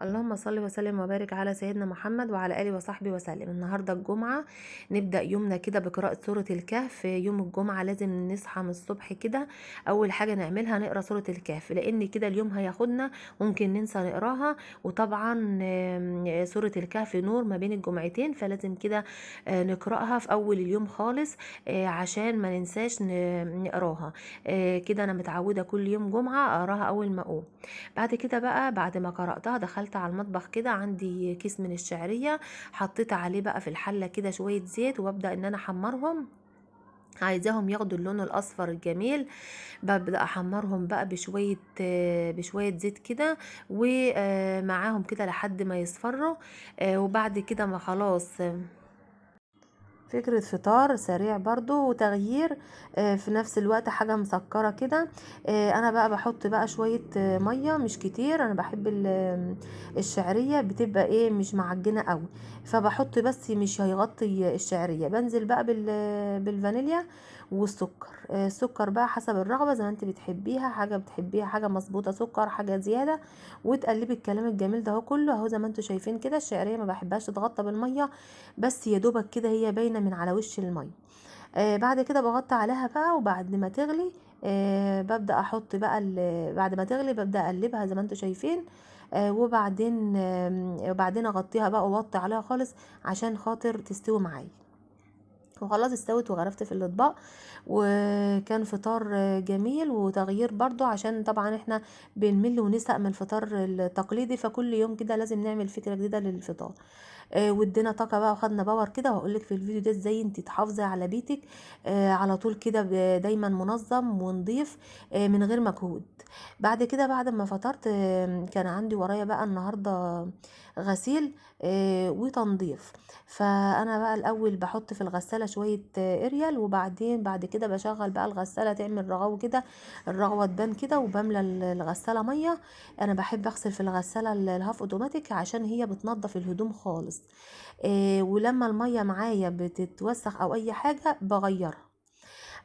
اللهم صل وسلم وبارك على سيدنا محمد وعلى آله وصحبه وسلم. النهاردة الجمعة، نبدأ يومنا كده بقراءة سورة الكهف. يوم الجمعة لازم نصحى من الصبح كده، أول حاجة نعملها نقرأ سورة الكهف، لأن كده اليوم هياخدنا ممكن ننسى نقراها. وطبعا سورة الكهف نور ما بين الجمعتين، فلازم كده نقرأها في أول اليوم خالص، عشان ما ننساش نقراها. كده أنا متعودة كل يوم جمعة أقراها أول ما أقوم. بعد كده بقى، بعد ما قرأتها دخلت على المطبخ، كده عندي كيس من الشعرية، حطيت عليه بقى في الحلة كده شوية زيت، وابدأ ان انا احمرهم. عايزاهم ياخدوا اللون الاصفر الجميل. ببدأ احمرهم بقى بشوية زيت كده، ومعاهم كده لحد ما يصفروا. وبعد كده ما خلاص، فكرة فطار سريع برضو وتغيير، في نفس الوقت حاجة مسكرة كده. انا بقى بحط بقى شوية مية مش كتير. انا بحب الشعرية بتبقى ايه، مش معجنة قوي، فبحط بس مش هيغطي الشعرية. بنزل بقى بالفانيليا والسكر. السكر بقى حسب الرغبة، زي ما انت بتحبيها، حاجة بتحبيها حاجة مظبوطة سكر، حاجة زيادة. وتقلبي الكلام الجميل ده اهو كله اهو، زي ما انتوا شايفين كده. الشعرية ما بحبهاش تتغطى بالمية، بس يا دوبك كده هي باينه من على وش الميه. بعد كده بغطي عليها بقى، وبعد ما تغلي ببدا احط بقى بعد ما تغلي ببدا اقلبها زي ما انتم شايفين. وبعدين اغطيها بقى واوطي عليها خالص عشان خاطر تستوي معايا. وخلاص استوت وغرفت في الاطباق. وكان فطار جميل وتغيير برضو، عشان طبعا احنا بنمل ونسق من الفطار التقليدي، فكل يوم كده لازم نعمل فكرة جديدة للفطار. وادينا طاقة بقى وخدنا باور كده. وهقولك في الفيديو ده ازاي انت تحافظي على بيتك على طول كده دايما منظم ونضيف من غير مجهود. بعد كده بعد ما فطرت، كان عندي ورايا بقى النهاردة غسيل وتنظيف. فانا بقى الاول بحط في الغسالة شوية اريال، وبعدين بعد كده بشغل بقى الغسالة تعمل رغاوة كده، الرغوة تبان كده، وبملى الغسالة مية. انا بحب اغسل في الغسالة الهاف اوتوماتيك عشان هي بتنظف الهدوم خالص. ولما المية معايا بتتوسخ او اي حاجة بغيرها.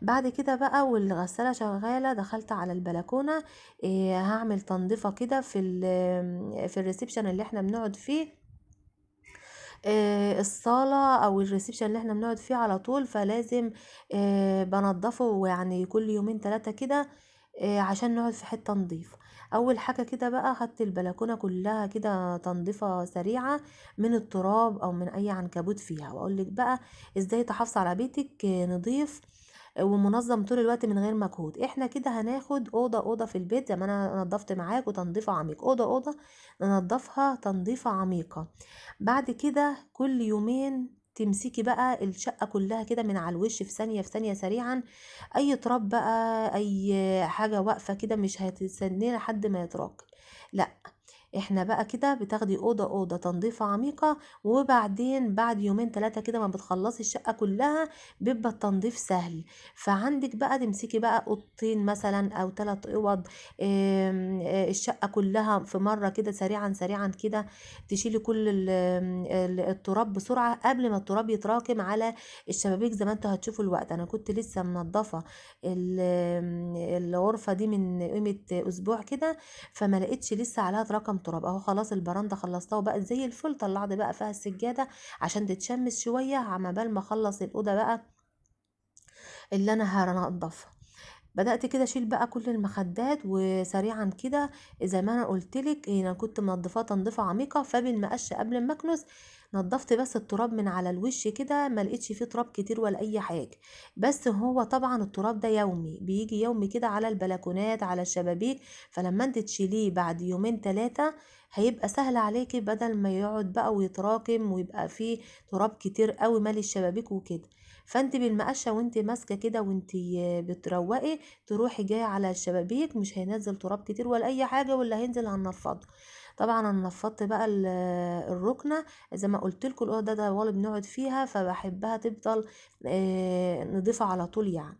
بعد كده بقى والغسالة شغالة دخلت على البلكونة. هعمل تنظيفة كده في الريسبشن اللي احنا بنقعد فيه، الصالة او الريسبشن اللي احنا بنقعد فيه على طول. فلازم بنضفه يعني كل يومين ثلاثة كده، عشان نقعد في حتة نظيفة. اول حاجة كده بقى خدت البلكونة كلها كده تنظيفة سريعة من التراب او من اي عنكبوت فيها. واقولك بقى ازاي تحافظ على بيتك نظيف ومنظم طول الوقت من غير مجهود. احنا كده هناخد اوضه اوضه في البيت، زي ما انا نظفت معاك وتنظيفه عميق، اوضه اوضه ننظفها تنظيفه عميقه. بعد كده كل يومين تمسكي بقى الشقة كلها كده من على الوش في ثانية في ثانية سريعا. اي تراب بقى، اي حاجة واقفة كده مش هتستني لحد ما يتراكم، لا. احنا بقى كده بتاخدي اوضه اوضه تنظيفه عميقه، وبعدين بعد يومين ثلاثه كده ما بتخلصي الشقه كلها بيبقى التنظيف سهل. فعندك بقى تمسكي بقى اوضتين مثلا او 3 اوض، الشقه كلها في مره كده سريعا سريعا كده. تشيلي كل التراب بسرعه قبل ما التراب يتراكم على الشبابيك. زي ما انتوا هتشوفوا الوقت، انا كنت لسه منظفه الغرفه دي من قيمه اسبوع كده، فما لقيتش لسه عليها رقم تراب اهو. خلاص البرندة خلصتها وبقت زي الفل. طلعت بقى فيها السجادة عشان تتشمس شوية عما بال ما اخلص الأوضة بقى اللي انا هنضفها. بدأت كده اشيل بقى كل المخدات وسريعا كده، زي ما انا قلتلك انا كنت منضفاه تنظيفه عميقه. فبالمقش قبل ما اكنس نضفت بس التراب من على الوش كده، ما لقيتش فيه تراب كتير ولا اي حاجه. بس هو طبعا التراب ده يومي بيجي يومي كده على البلكونات على الشبابيك، فلما انت تشيليه بعد يومين ثلاثه هيبقى سهل عليكي، بدل ما يقعد بقى ويتراكم ويبقى فيه تراب كتير قوي مالي الشبابيك وكده. فانت بالمقشه وانت ماسكه كده وانت بتروقي، تروحي جايه على الشبابيك، مش هينزل تراب كتير ولا اي حاجه، ولا هينزل هنفضه. طبعا انا نفضت بقى الركنه. زي ما قلت لكم الاوضه ده والله بنقعد فيها، فبحبها تفضل نضيفه على طول يعني.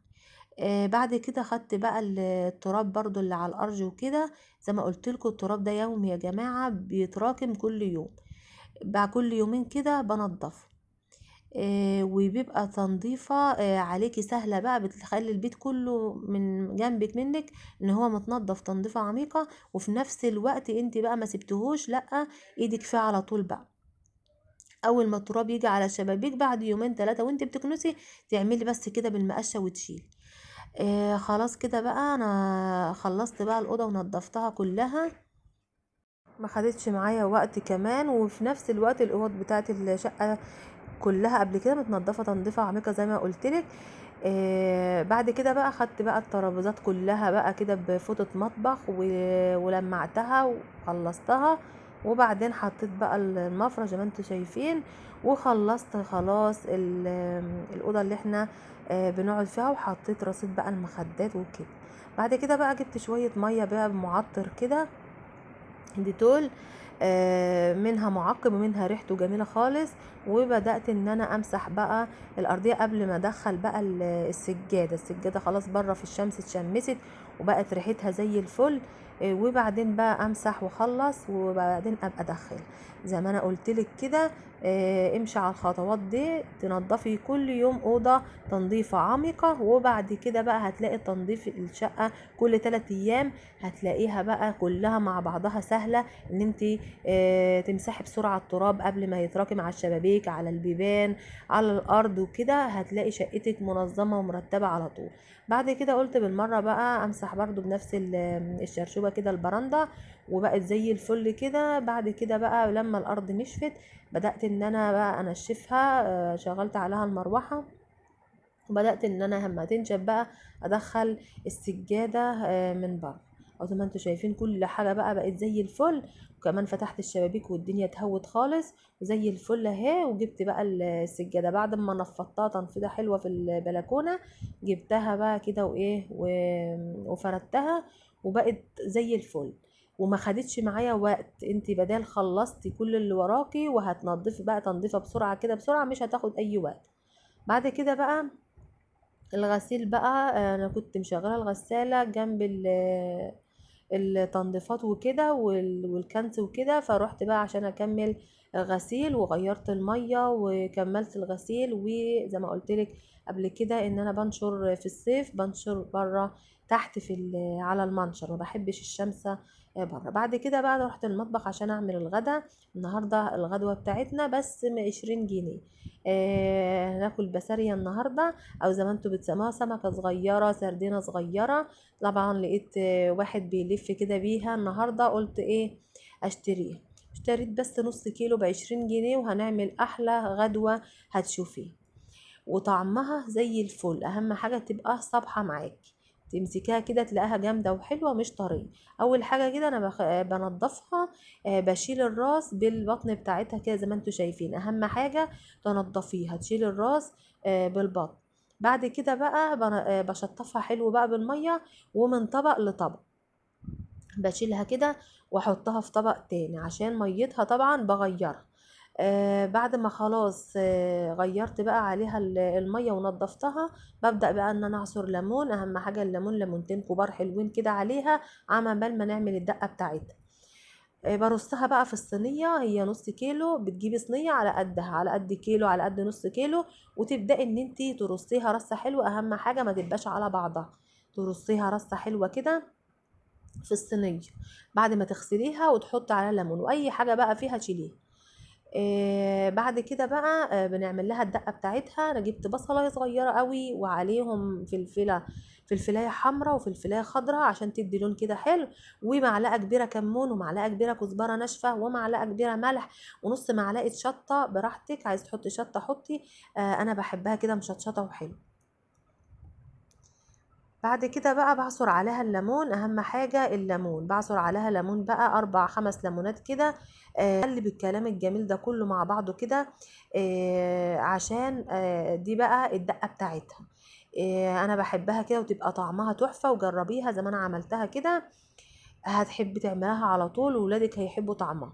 بعد كده خدت بقى التراب برضو اللي على الارض وكده. زي ما قلت لكم التراب ده يومي يا جماعه، بيتراكم كل يوم، بعد كل يومين كده بنضف. وبيبقى تنظيفة عليكي سهلة بقى، بتخلي البيت كله من جنبك منك ان هو متنضف تنظيفة عميقة، وفي نفس الوقت انت بقى ما سبتهوش، لأ، ايدك فيه على طول بقى. اول ما التراب يجي على الشبابيك بعد يومين ثلاثة وانت بتكنسي، تعملي بس كده بالمقشة وتشيلي. خلاص كده بقى انا خلصت بقى الأوضة ونضفتها كلها، ما خدتش معايا وقت كمان، وفي نفس الوقت الأوض بتاعت الشقة كلها قبل كده متنضفة تنظيفة عميقة زي ما قلتلك. بعد كده بقى خدت بقى الترابيزات كلها بقى كده بفوطة مطبخ ولمعتها وخلصتها، وبعدين حطيت بقى المفرش زي ما انتوا شايفين، وخلصت خلاص الأوضة اللي احنا بنقعد فيها، وحطيت رصيد بقى المخدات وكده. بعد كده بقى جبت شوية مية بقى بمعطر كده ديتول، منها معقم ومنها ريحته جميلة خالص، وبدأت ان انا امسح بقى الارضية قبل ما ادخل بقى السجادة خلاص بره في الشمس اتشمست وبقت ريحتها زي الفل. وبعدين بقى امسح واخلص، وبعدين ابقى ادخل زي ما انا قلتلك كده. امشي على الخطوات دي، تنضفي كل يوم اوضة تنظيفة عميقة، وبعد كده بقى هتلاقي تنظيف الشقة كل 3 ايام، هتلاقيها بقى كلها مع بعضها سهلة ان انت تمسحي بسرعة التراب قبل ما يتراكم على الشبابيك، على البيبان، على الارض وكده، هتلاقي شقتك منظمة ومرتبة على طول. بعد كده قلت بالمرة بقى امسح برضو بنفس الشرشوبة كده البرندة، وبقت زي الفل كده. بعد كده بقى لما الارض نشفت بدأت ان انا بقى انشفها، شغلت عليها المروحة، وبدأت ان انا لما تنشف بقى ادخل السجادة من بره. او زي ما انتوا شايفين كل حاجة بقى بقت زي الفل، وكمان فتحت الشبابيك والدنيا اتهوت خالص وزي الفل اهي. وجبت بقى السجادة بعد ما نفضتها تنفيضة حلوة في البلكونة، جبتها بقى كده وايه وفردتها، وبقت زي الفل. وما خدتش معايا وقت، انت بدال خلصتي كل اللي وراكي وهتنضفي بقى تنظيفة بسرعة كده بسرعة، مش هتاخد اي وقت. بعد كده بقى الغسيل بقى، انا كنت مشغله الغساله جنب التنظيفات وكده والكنس وكده، فروحت بقى عشان اكمل غسيل وغيرت الميه وكملت الغسيل. وزي ما قلت لك قبل كده ان انا بنشر في الصيف، بنشر بره تحت على المنشر، ما بحبش الشمس بره. بعد كده بقى رحت المطبخ عشان اعمل الغدا. النهارده الغدوه بتاعتنا بس 20 جنيه. هناكل بسارية النهارده، او زي ما انتوا بتسموها سمكة صغيرة، سردينة صغيرة. طبعا لقيت واحد بيلف كده بيها النهاردة، قلت ايه اشتريها. اشتريت بس نص كيلو ب20 جنيه، وهنعمل احلى غدوة هتشوفيها، وطعمها زي الفل. اهم حاجة تبقى صابحة معاكي، تمسكيها كده تلاقيها جامدة وحلوة مش طرية. اول حاجة كده انا بنضفها، بشيل الراس بالبطن بتاعتها كده زي ما انتوا شايفين. اهم حاجة تنضفيها، تشيل الراس بالبطن. بعد كده بقى بشطفها حلو بقى بالمية، ومن طبق لطبق بشيلها كده واحطها في طبق تاني عشان ميتها طبعا بغيرها. بعد ما خلاص غيرت بقى عليها المية ونضفتها، ببدأ بقى ان انا اعصر ليمون. اهم حاجة الليمون، ليمونتين كبار حلوين كده عليها عمل بال ما نعمل الدقة بتاعتها. برصها بقى في الصينية، هي نص كيلو، بتجيبي صينية على قدها، على قد كيلو، على قد نص كيلو، وتبدأي ان انتي ترصيها رصة حلوة. اهم حاجة ما تبقاش على بعضها، ترصيها رصة حلوة كده في الصينية. بعد ما تغسليها وتحطي عليها ليمون، واي حاجة بقى فيها تشيليها. بعد كده بقى بنعمل لها الدقه بتاعتها. انا جبت بصلايه صغيره قوي وعليهم فلفلايه حمراء وفلفلايه خضراء عشان تدي لون كده حلو، ومعلقه كبيره كمون، ومعلقه كبيره كزبره ناشفه، ومعلقه كبيره ملح، ونص معلقه شطه براحتك، عايز تحطي شطه حطي. انا بحبها كده مشطشطه وحلو. بعد كده بقى بعصر عليها الليمون، اهم حاجة الليمون، بعصر عليها ليمون بقى 4 5 ليمونات كده. اقلب الكلام الجميل ده كله مع بعضه كده، عشان دي بقى الدقة بتاعتها. انا بحبها كده وتبقى طعمها تحفة، وجربيها زي ما انا عملتها كده، هتحبي تعملها على طول وولادك هيحبوا طعمها.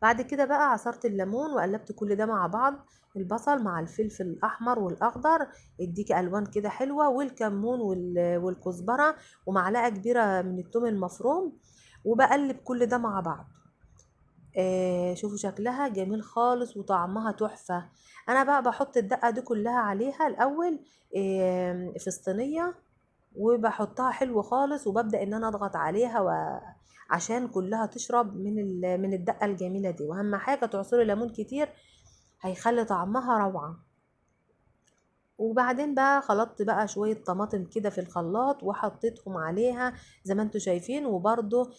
بعد كده بقى عصرت الليمون وقلبت كل ده مع بعض، البصل مع الفلفل الاحمر والاخضر يديكي الوان كده حلوه، والكمون والكزبره، ومعلقه كبيره من الثوم المفروم، وبقلب كل ده مع بعض. شوفوا شكلها جميل خالص وطعمها تحفة. انا بقى بحط الدقة دي كلها عليها الاول في الصينية، وبحطها حلو خالص، وببدأ ان انا اضغط عليها عشان كلها تشرب من الدقة الجميلة دي. واهم حاجة تعصري ليمون كتير، هيخلي طعمها روعة. وبعدين بقى خلطت بقى شوية طماطم كده في الخلاط وحطيتهم عليها زي ما انتوا شايفين. وبرضو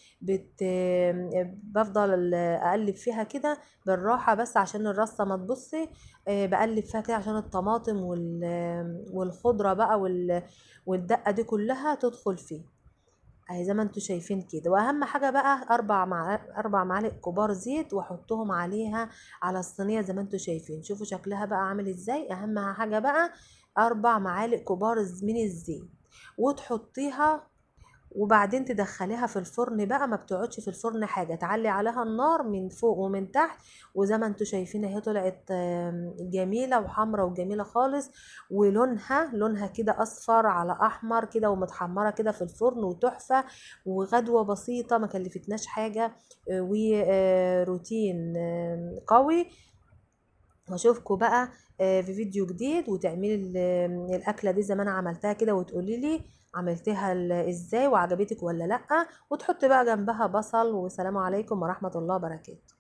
بفضل اقلب فيها كده بالراحة بس عشان الرصة ما تبصي. بقلب فيها كده عشان الطماطم والخضرة بقى والدقة دي كلها تدخل فيه اهي زي ما انتوا شايفين كده. واهم حاجه بقى 4 معالق كبار زيت واحطهم عليها على الصينيه زي ما انتوا شايفين. شوفوا شكلها بقى عامل ازاي. اهم حاجه بقى 4 معالق كبار من الزيت وتحطيها، وبعدين تدخليها في الفرن بقى. ما بتقعدش في الفرن حاجة، تعلي عليها النار من فوق ومن تحت. وزي ما انتوا شايفين اهي طلعت جميلة وحمرة وجميلة خالص. لونها كده اصفر على احمر كده ومتحمرة كده في الفرن وتحفة. وغدوة بسيطة ما كلفتناش حاجة، وروتين قوي. واشوفكم بقى في فيديو جديد، وتعملي الاكله دي زي ما انا عملتها كده، وتقولي لي عملتها ازاي وعجبتك ولا لا. وتحطي بقى جنبها بصل. والسلام عليكم ورحمه الله وبركاته.